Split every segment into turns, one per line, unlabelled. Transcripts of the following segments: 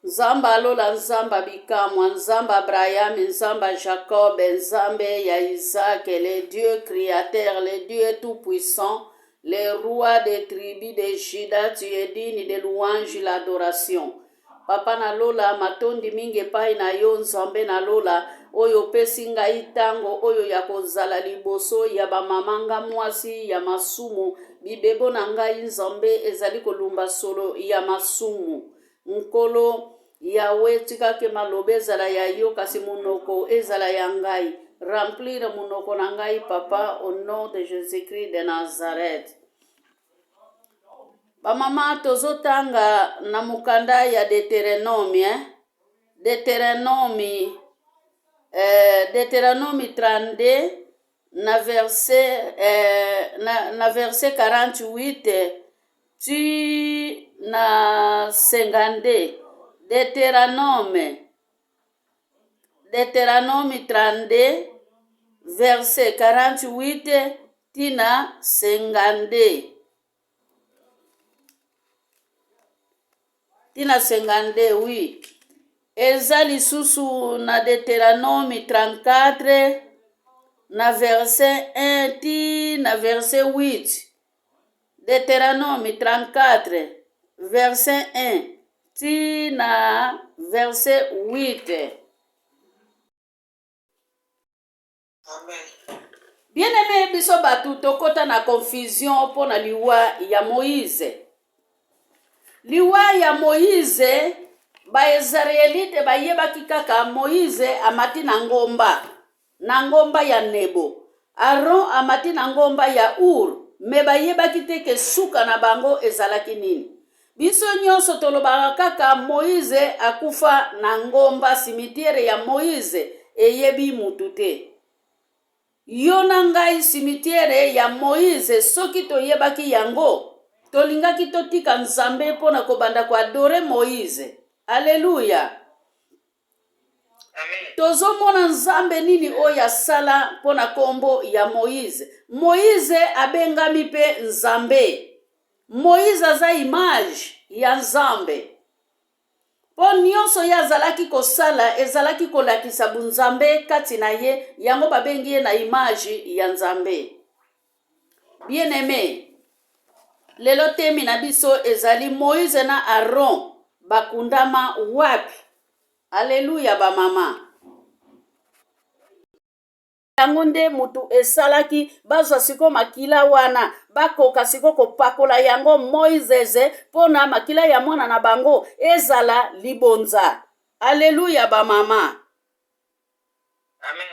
Nzamba alola nzamba bikamwa, nzamba Abraham, nzamba Jacob, nzambe ya Isaac, le Dieu créateur, le Dieu tout-puissant, le roi des tribus de Juda, tu es digne de louange et l'adoration. Papa nalola matondi mingi epai na yo nzambe nalola oyo opesi ngai ntango oyo ya kozala liboso ya bamamanga mwasi ya masumu bibebo na ngai nzambe ezali kolumba solo ya masumu. Nkolo yawe tikake maloba ezala ya yo kasi munoko ezala ya ngai. Remplir munoko na ngai papa au nom de Jésus-Christ de Nazareth. Bamama tozotanga na mukanda ya Deutéronome, Deutéronome 32 na verset 48 tu na 52. Deutéronome 32 verset 48 tina 52. Tina 52, oui. Eza lisusu na Deutéronome 34 na verset 1 ti na verset 8. Deutéronome 34 verset 1 ti na verset 8.
Amen.
Bien-aimé biso batu tokota na confusion pona liwa ya Moïse. Liwa ya Moïse ba Israelite bayebaki kaka Moïse amati na ngomba ya Nebo. Aaron amati na ngomba ya Ur, me bayebaki te ke suka na bango ezalaki nini. Biso nyonso tolobaka kaka Moïse akufa na ngomba, cimetière ya Moïse eyebi mutu te. Yo na ngai cimetière ya Moïse soki toyebaki yango, tolingaki totika nzambe pona kobanda kwa adore Moïse. Alléluia.
Amen.
Tozomona nzambe nini oyo asala pona kombo ya Moïse. Moïse abengami pe nzambe. Moïse aza image ya nzambe. Po nyonso ya azalaki kosala ezalaki kolakisa bunzambe kati na ye, yango babengi ye na image ya nzambe. Bien aimé, lelo temi na biso ezali Moïse na Aaron bakundama wapi. Alléluia ba mama. Yango nde mutu esalaki bazwa siko makila wana bakoka siko kopakola yango Moïse pona makila ya mwana na bango ezala libonza. Alléluia ba mama.
Amen.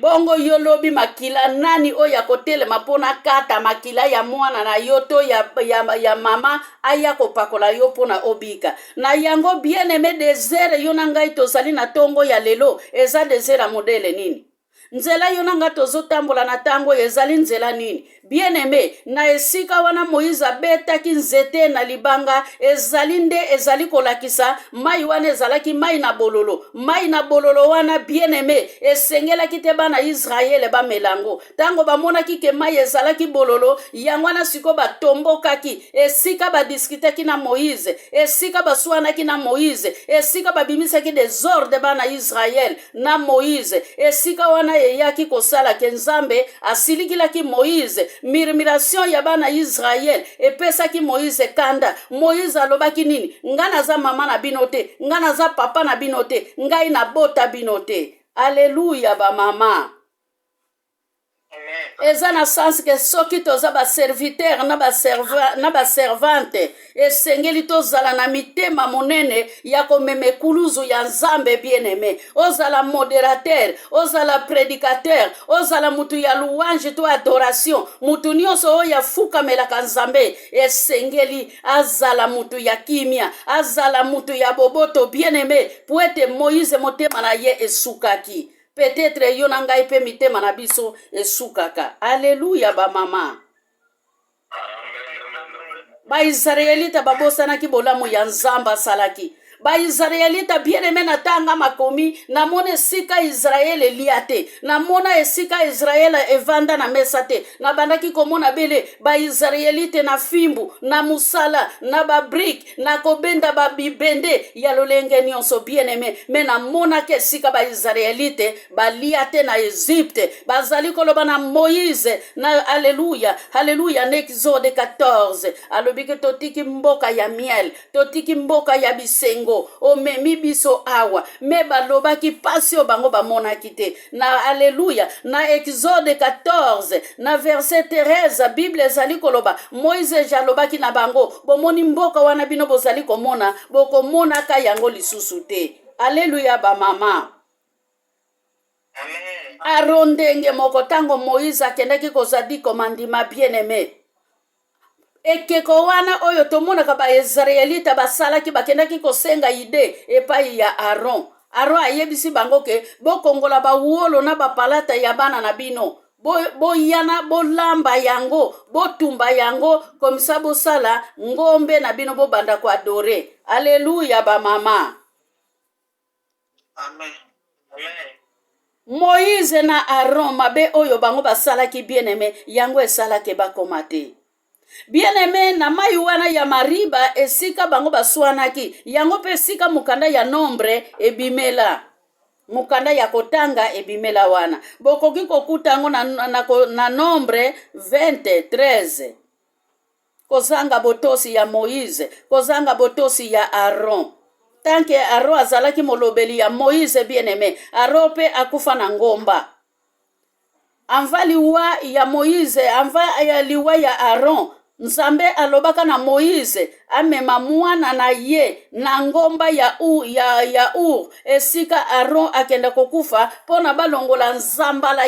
Bongo yolobi makila nani oya kotelema pona kata makila ya mwana na yoto ya mama aya kopakola yo pona obika. Na yango bien aimé désert yo na ngai tozali na tongo ya lelo eza désert modele nini? Nzela yo nanga tozotambola na tango ezali nzela nini? Bien aimé, na esika wana Moïse abetaki nzete na libanga ezali nde ezali kolakisa mai wana ezalaki mai na bololo. Mai na bololo wana bien aimé esengelaki te bana Israël ba melango. Tango bamonaki ke mai ezalaki bololo, yango wana siko batombokaki, esika badiskitaki na Moïse, esika baswanaki na Moïse, esika babimisaki desordre bana Israël na Moïse, esika wana eyaki kosala ke nzambe asilikilaki Moïse. Murmuration ya bana Israël epesaki Moïse kanda. Moïse alobaki nini? Ngana za mama na binote, ngana za papa na binote, ngai na bota binote. Alléluia ba mama. Eza na sens ke soki toza ba serviteur na ba servante esengeli tozala na mitema monene ya komeme kuluzu ya nzambe bien aimé. Ozala modérateur, ozala prédicateur, ozala mutu ya louange to adoration, mutu nyonso oyo afukamelaka nzambe esengeli azala mutu ya kimia, azala mutu ya boboto bien aimé, po ete Moïse motema na ye esukaki. Peut-être yo na ngai pe mitema na biso esukaka. Alléluia ba mama. Ba Israelite babosanaki bolamu ya nzamba salaki. ba Israelita bien aimé na tanga makomi na mona esika Israel eliate na mona esika Israel evanda na mesate na bandaki komona bele ba Israelite na fimbu na musala na ba brick na kobenda ba bibende ya lolenge nyonso bien aimé me na mona ke esika ba Israelite ba liate na Egypte bazali koloba na Moïse na alléluia alléluia na Exode 14 alobike totiki mboka ya miel totiki mboka ya bisengo omemi biso awa me balobaki pasi o bango bamonaki te na alléluia na Exode 14 na verset 13 Bible ezali koloba Moïse jalobaki na bango bomoni mboka wana bino bozali komona bokomonaka yango lisusu te alléluia ba mama.
Amen.
Arondenge moko tango Moïse akendaki kozadi komandima bien aimé ekeko wana oyo tomonaka ba Israelita basalaki bakendaki kosenga ide epai ya Aaron ayebisi bango ke bokongola bawolo na bapalata ya bana na bino boyana bolamba yango botumba yango komisa bosala ngombe na bino bobanda ko adore. Alléluia ba mama.
Amen. Amen.
Moïse na Aaron mabe oyo bango basalaki bien aimé yango esalaki bakoma te. Bien aimé na mai wana ya mariba esika bango baswanaki yango pe esika mukanda ya nombre ebimela mukanda ya kotanga ebimela wana bokoki kokuta ngo na nombre 23 kozanga botosi ya Moïse kozanga botosi ya Aaron tanke Aaron azalaki molobeli ya Moïse bien aimé Aaron pe akufa na ngomba anva liwa ya Moïse anva ya liwa ya Aaron Nzambe alobaka na Moïse amema mwana na ye na ngomba ya Ur esika Aaron akenda kokufa pona balongola nzambala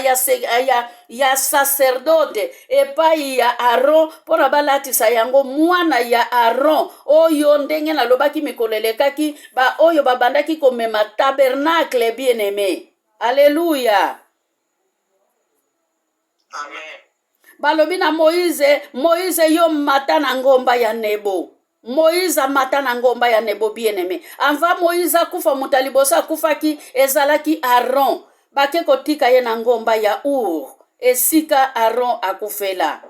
ya sacerdote epai ya Aaron pona balatisa yango mwana ya Aaron oyo ndenge nalobaki mikolelekaki ba oyo babandaki komema tabernacle bien aimé. Alléluia.
Amen.
Balobi na Moïse yo mata na ngomba ya Nebo. Moïse mata na ngomba ya Nebo bien aimé. Anva Moïse akufa mutalibosa akufaki ezalaki Aaron. Bake kotika ye na ngomba ya Ur. Esika Aaron akufela.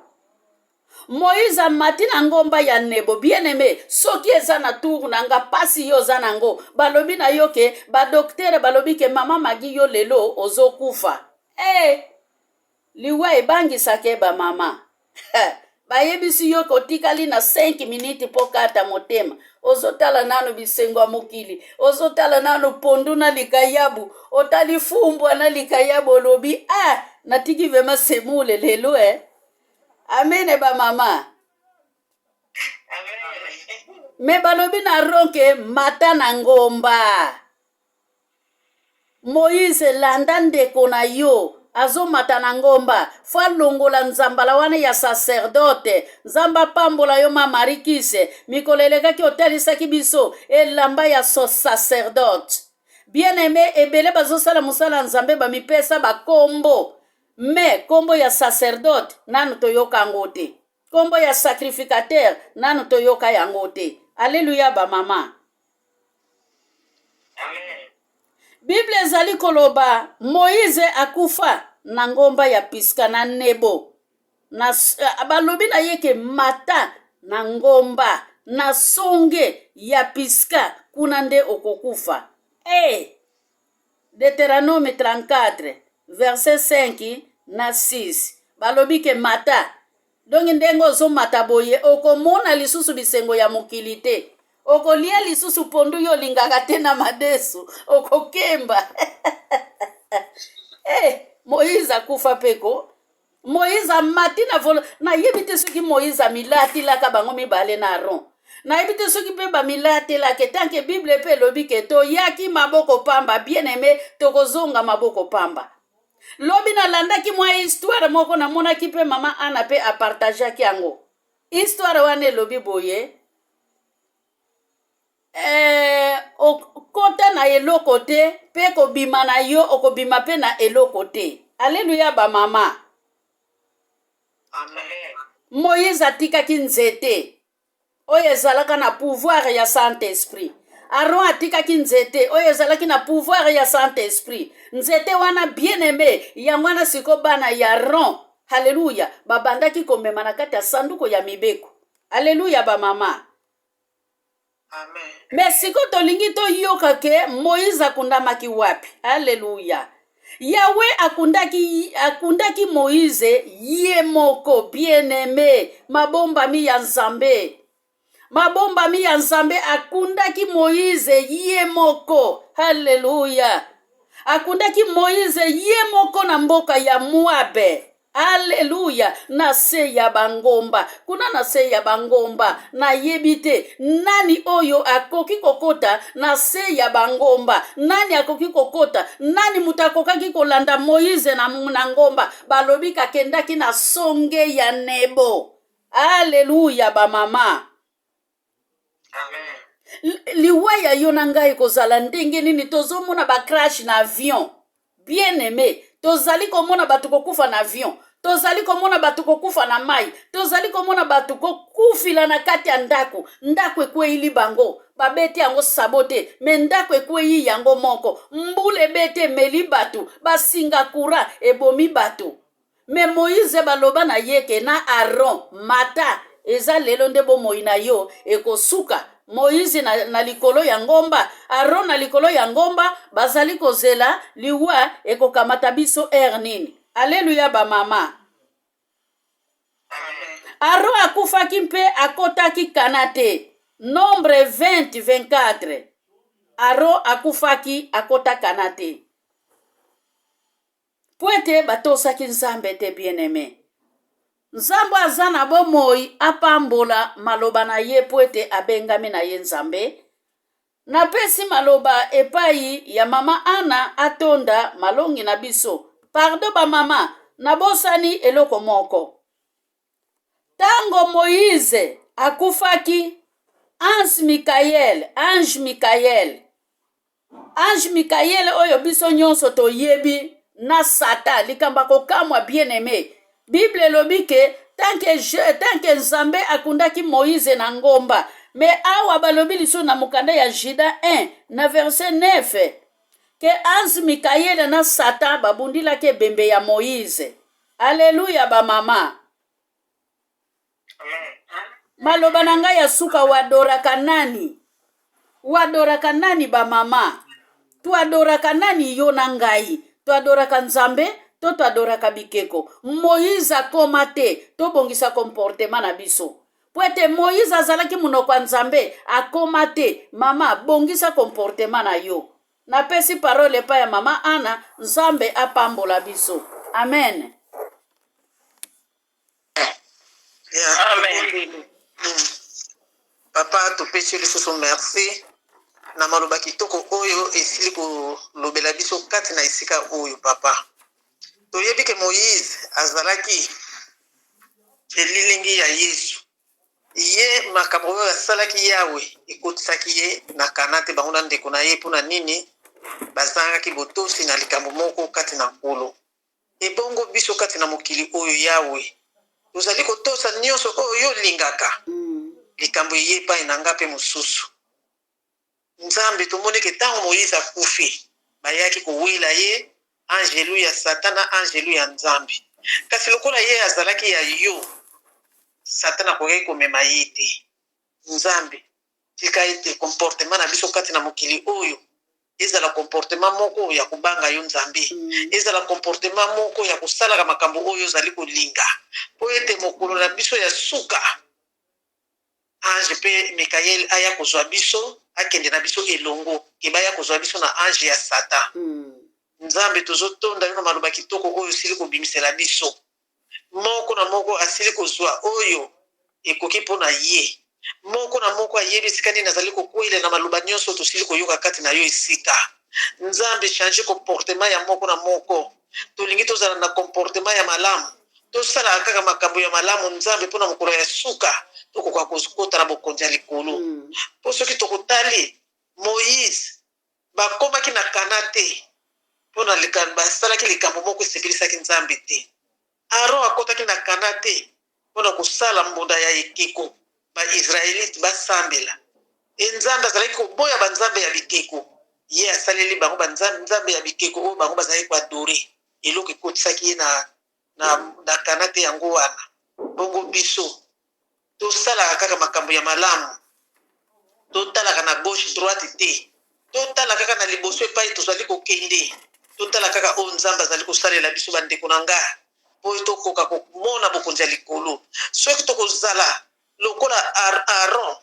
Moïse mati na ngomba ya Nebo bien aimé. Soki eza na tour nanga pasi yo za nango. Balobi na yoke ba docteur balobi ke mama magi yo lelo ozokufa. Liwa ebangisake ba mama. Bayebisi yo kotikali na 5 minutes po kata motema. Ozotala nano bisengo mokili. Ozotala nano pondu na likayabu. Otali fumbwa na likayabu lobi. Natiki vema semule lelo Amen ba mama.
Amen.
Me balobi na ronke mata na ngomba. Moïse landa ndeko na yo. Azo mata na ngomba fa longola nzambala wana ya sacerdote nzamba pambola yo mamarikise mikolelekaki otelisaki biso elamba ya sacerdote bien aimé ebele bazosala musala nzambe bamipesa bakombo me kombo ya sacerdote nanu toyoka yango te kombo ya sacrificateur nanu toyoka yango te. Alléluia ba mama.
Amen.
Bible ezali koloba Moïse akufa na ngomba ya Piska na Nebo. Balobi na yeke mata na ngomba na songe ya Piska kuna nde okokufa. Deutéronome 34 verset 5 na 6. Balobi ke mata. Dongi ndengo zo mata boye okomona lisusu bisengo ya mokili te. Okolia lisusu pondu yo lingaka te na madesu okokemba. Moïse akufa peko. Moïse mati na volo na yebite soki Moïse milati la ka bango mibale na Aaron. Na yebite soki pe ba milati la ke tanke Bible pe lobi ke to yaki maboko pamba bien aimé tokozonga maboko pamba. Lobi na landaki mwa histoire moko na mona ki pe mama Ana pe a partageaki yango. Histoire wane lobi boye. Kota na eloko te pe kobima na yo okobima pe na eloko te. Alléluia ba mama.
Amen.
Moïse atikaki nzete oyo ezalaka na pouvoir ya Saint-Esprit. Aron atikaki nzete oyo ezalaki na pouvoir ya Saint-Esprit. Nzete wana bien aimé yango wana siko bana ya Aron. Haleluya. Babandaki komema na kati ya sanduku ya mibeko. Haleluya ba mama.
Amen.
Mais siko tolingi toyoka ke Moïse akundamaki wapi. Haleluya. Yahweh akundaki Moïse ye moko bien aimé. Mabombami ya Nzambe. Mabombami ya Nzambe akundaki Moïse ye moko. Haleluya. Akundaki Moïse ye moko na mboka ya Moabe. Haleluya. Na se ya bangomba. Kuna na se ya bangomba. Na yebite. Nani oyo akoki kokota na se ya bangomba. Nani akoki kokota. Nani mutakokaki kolanda Moïse na ngomba. Balobi kakendaki na songe ya Nebo. Haleluya ba mama.
Amen.
Liwaya yo na ngai kozala ndenge nini tozomona ba crash na avion. Bien aimé, tozali komona batu kokufa na avion. Tozali komona batu kokufa na mai. Tozali komona batu kokufila na kati ya ndaku. Ndaku ekweili bango. Babete yango sabote. Me ndaku ekweyi yango moko. Mbule bete meli batu. Basinga kura ebomi batu. Me Moïse baloba na yeke na Aron mata. Eza lelo nde bomoi na yo ekosuka. Moïse na likolo ya ngomba, Aron na likolo ya ngomba, bazali kozela liwa ekokamata biso nini. Alleluya ba mama.
Amen.
Aron akufaki mpe akotaki kanate. Nombre 20-24. Aron akufaki akota kanate. Poete batosaki Nzambe te bien aimé. Nzambe aza na bomoi apambola maloba na ye poete abengami na ye Nzambe. Napesi maloba epai ya mama Ana atonda malongi na biso. Pardon ba mama, nabosani eloko moko. Tango Moïse akufaki, Ange Mikael oyo biso nyonso toyebi na Satan likamba kokamwa bien aimé. Bible lobi ke tanke Nzambe akundaki Moïse na ngomba. Me awa balobi liso na mukanda ya Jida 1 na verset 9 ke Ange Mikael na Satan babundila ke bembe ya Moïse. Alleluya ba mama.
Amen.
Maloba na ngai ya suka wadoraka nani? Wadoraka nani ba mama? Tuadoraka nani yo na ngai? Tuadoraka Nzambe? To tuadoraka bikeko. Moïse akoma te. To bongisa comportement na biso. Poete Moïse azalaki munoko Nzambe akoma te. Mama bongisa comportement na yo. Napesi parole pa ya mama Ana. Nzambe apambola biso. Amen.
Yeah. Amen. Papa topesi lisusu merci na maloba kitoko oyo esili kolobela biso kati na esika oyo papa. Toyebi ke Moïse azalaki elilingi ya Yesu. Ye makambo oyo asalaki Yawe ekotisaki ye na kanate bango na ndeko na ye mpona nini bazangaki botosi na likambo moko kati na nkolo. Ebongo biso kati na mokili oyo Yawe tozali kotosa nyonso oyo lingaka likambo ye epai na nga mpe mosusu. Nzambe tomoni ke ntango Moïse akufi bayaki kowela ye angelu ya Satan na angelu ya Nzambe. Kasi lokola ye azalaki ya yo Satan akoki komema ye te. Nzambe tika ete comportement na biso kati na mokili oyo ezala comportement moko ya kubanga yo Nzambe. Ezala comportement moko ya kosalaka makambo oyo ozali kolinga. Po ete mokolo na biso ya suka ange pe Mikael aya kozwa biso akende na biso elongo kebaya kozwa biso na ange ya Satan. Nzambe tozotonda yo na maloba kitoko oyo sili kobimisela biso. Moko na moko asili kozwa oyo ekoki mpona ye. Moko na moko ayebi esika nini azali kokwela na maloba nyonso tosili koyoka kati na yo esika. Nzambe change comportement ya moko na moko. Tolingi tozala na comportement ya malamu. Tosala kaka makambo ya malamu Nzambe mpona mokolo ya suka tokoka kozokota na bokonzi ya likolo. Po soki tokotali Moïse bakomaki na kana te mpona basalaki likambo moko esepelisaki Nzambe te. Aron akotaki na kana te mpona kosala mbunda ya ekeko baisraelite basambela. nzambe azalaki koboya banzambe ya bikeko ye asaleli bango banzambe ya bikeko oyo bango bazalaki koadore eloko ekotisaki ye na kana te yango wana. Bongo biso tosalaka kaka makambo ya malamu, totalaka na gauche droite te, totala kaka na liboso epai tozali kokende, totala kaka oyo nzambe azali kosalela biso bandeko na nga mpo tokoka komona bokonzi ya likolo. Soki tokozala lokola Aron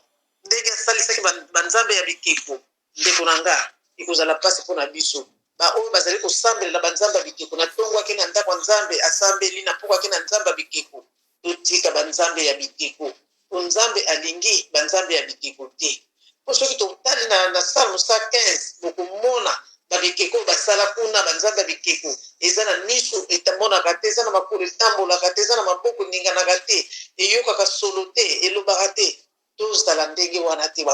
ndenge asalisaki banzambe ya bikeko, ndeko na nga ekozala mpasi mpo na biso. Baoyo bazali kosambelela banzambe ya bikeko na ntongo ake na ndako ya nzambe asambeli na poko ake na nzambe ya bikeko, totika banzambe ya bikeko. Nzambe alingi banzambe ya bikeko te. Po soki totali na Salmo 115 bokomona babikeko basala kuna banzambe ya bikeko eza na miso etamonaka te, eza na makolo etambolaka te, eza na maboko eninganaka te, eyokaka solo te, elobaka te. Tozala ndenge wana te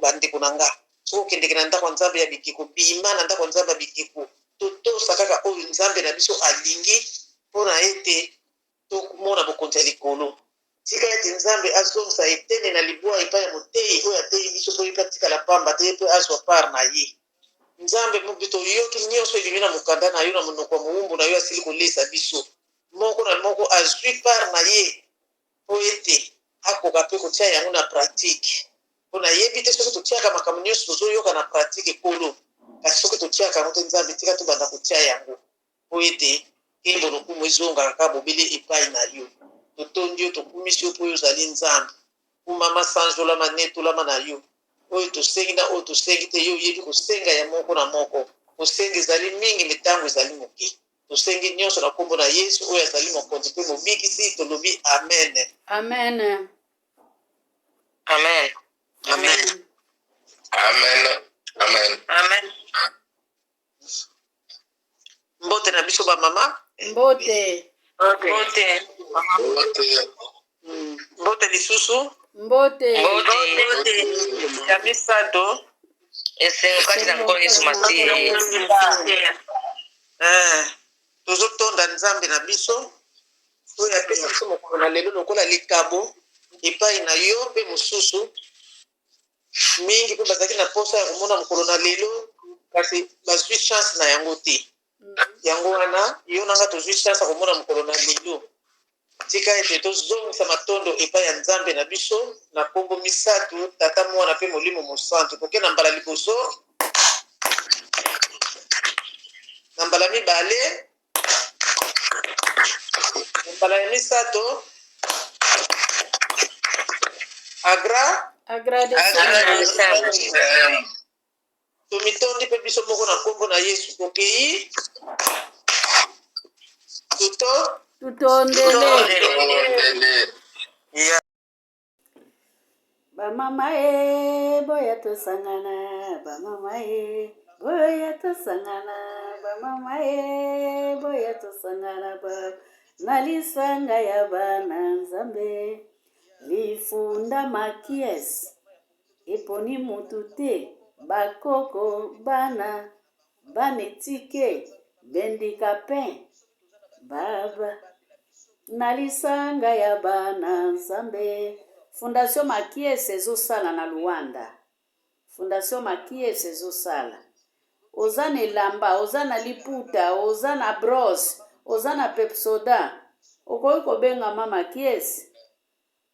bandeko na nga. Soki okendeke na ndako ya nzambe ya bikeko, bima na ndako ya nzambe ya bikeko, totosa kaka oyo nzambe na biso alingi mpona ete tomona bokonzi ya likolo. Tika ete nzambe azongisa etene na libwa epai ya motei oyo atei biso mpo yepe atikala pamba te mpe azwa part na ye. Nzambe mobito yoki nyonso elimi na mokanda na yo na monoko ya mowumbu na yo asili kolesa biso. Moko na moko azwi part na ye mpo ete akoka mpe kotia yango na pratike. Mpo nayebi te soki totiaka makambo nyonso tozoyoka na pratike ekolo, kasi soki totiaka yango te nzambe tika tobanda kotia yango mpo ete nkembo lokumu ezongaka kaka bobele epai na yo. Totondi yo tokumisi yo mpo oyo ozali nzambe. Kumama sanjolama netolama na yo oyo tosengi na oyo tosengi te, yo oyebi kosenga ya moko na moko. Kosenga ezali mingi mitango ezali moke. Tosengi nyonso na kombo na Yesu oyo azali mokonzi mpe mobikisi, tolobi amen.
Amen.
Amen. Amen.
Amen. Amen.
Amen. Mbote na biso ba mama.
Mbote.
Mbote.
Mbote.
Mbote lisusu.
Mbote.
Mbote. Ya misato.
Kati na mkono Yesu Masihi.
Tozotonda nzambe na biso oyo apesi biso mokolo na lelo lokola likabo epai na yo mpe mosusu mingi mpe bazalaki na posa ya komona mokolo na lelo kasi bazwi chance na yango te. Yango wana yo nanga tozwi chance ya komona mokolo na lelo. Tika ete tozongisa matondo epai ya nzambe na biso na kombo misato tata mwana mpe molimo mosantu. Toke na mbala liboso, na mbala mibale, na mbala ya misato.
Agradecemos.
Tomitondi mpe biso moko na kombo na Yesu. Tokei
Tutondele. Bamama boya tosangana, bamama boya tosangana, bamama boya tosangana ba nalisanga ya bana nzambe lifunda makies eponi mutu te bakoko bana banetike bendikape baba nalisanga ya bana nzambe. Fondation Makies ezosala na Luanda. Fondation Makies ezosala. Oza na elamba, oza na liputa, oza na bros, oza na pepsoda. Okoki kobenga Mama Kies.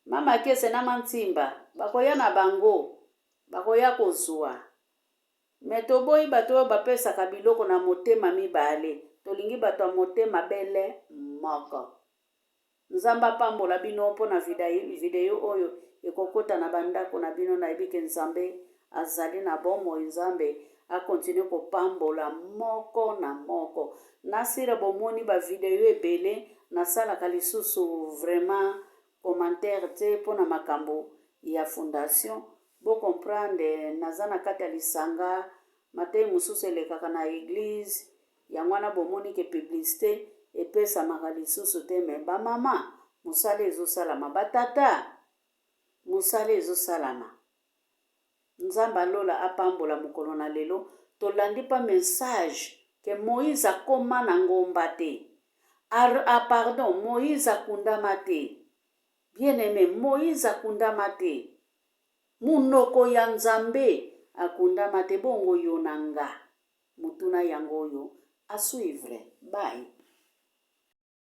Mama Kies na mantimba. Bakoya na bango. Bakoya kozwa. Metoboyi bato oyo bapesaka biloko na motema mibale. Tolingi bato ya motema bele moko. Nzamba pambola bino mpo na video oyo ekokota na bandako na bino na ebike nzambe azali na bomoi. Nzambe akontinue kopambola moko na moko. Nasira bomoni ba video ebele nasalaka lisusu vraiment commentaire te mpo na makambo ya fondation. Bo comprendre naza na kati ya lisanga matei mosusu elekaka na église yango wana bomoni ke publicité epesamaka lisusu te. Me bamama mosala ezosalama, batata mosala ezosalama. Nzambe alola apambola mokolo na lelo. Tolandi pa message ke Moïse akoma na ngomba te. Pardon, Moïse akundama te. Bien aimé, Moïse akundama te. munoko ya nzambe akundama te bongo yo nanga mutuna yango yo a suivre bye.